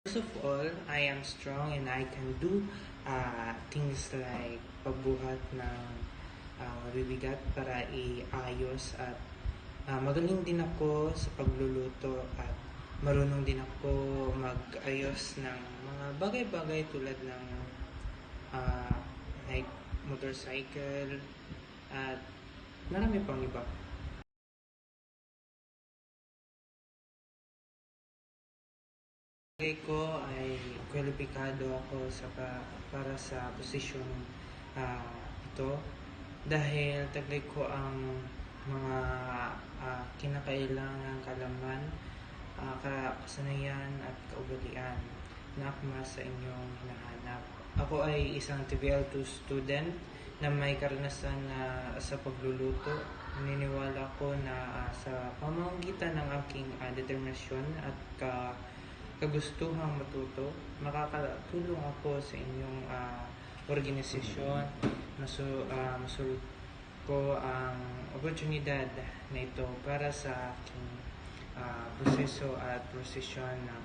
First of all, I am strong and I can do things like pagbuhat ng mabibigat para iayos at magaling din ako sa pagluluto at marunong din ako mag-ayos ng mga bagay-bagay tulad ng like motorcycle at marami pang iba. Palagay ko ay kwalipikado ako para sa posisyon ito dahil taglay ko ang mga kinakailangang kalaman, kasanayan at kaugalian na akma sa inyong hinahanap. Ako ay isang TVL2 student na may karanasan sa pagluluto. Naniniwala ko na sa pamamagitan ng aking determinasyon at kagustuhang matuto, makakatulong ako sa inyong organisasyon. Masulot ko ang oportunidad na ito para sa aking proseso at prosesyon ng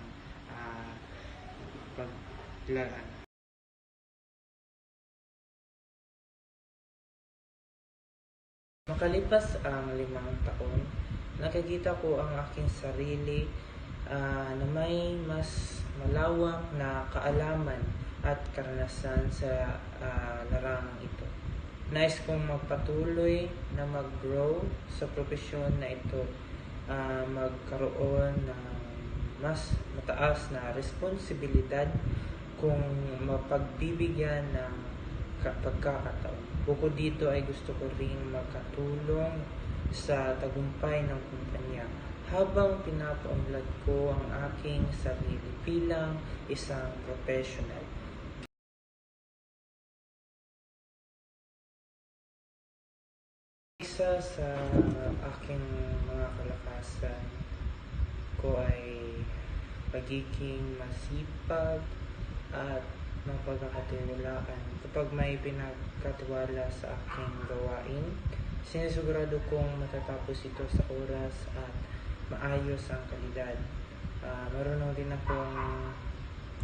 paglalaan. Makalipas ang 5 taon, nakikita ko ang aking sarili na may mas malawak na kaalaman at karanasan sa larangang ito. Nais kong magpatuloy na mag-grow sa profesyon na ito, magkaroon ng mas mataas na responsibilidad kung mapagbibigyan ng pagkakataon. Bukod dito ay gusto ko ring makatulong sa tagumpay ng kumpanya habang pinapaunlad ko ang aking sarili bilang isang professional. Isa sa aking mga kalakasan ko ay pagiging masipag at mapagkakatiwalaan. Kapag may pinagkatiwala sa aking gawain, sinisigurado kong matatapos ito sa oras at maayos ang kalidad. Marunong din akong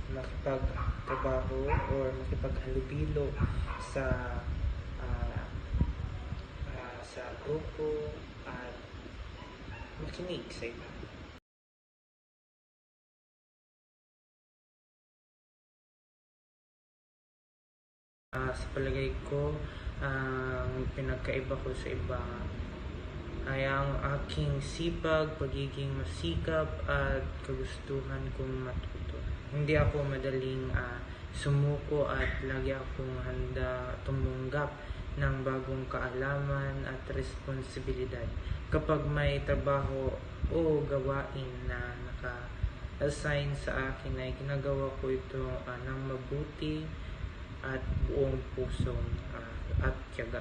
makipagtrabaho or makipaghalubilo sa grupo at makinig sa iba. Sa palagay ko, ang pinagkaiba ko sa iba ay ang aking sipag, pagiging masikap at kagustuhan kong matuto. Hindi ako madaling sumuko at lagi akong handa tumanggap ng bagong kaalaman at responsibilidad. Kapag may trabaho o gawain na naka-assign sa akin ay ginagawa ko ito ng mabuti at buong puso at tiyaga.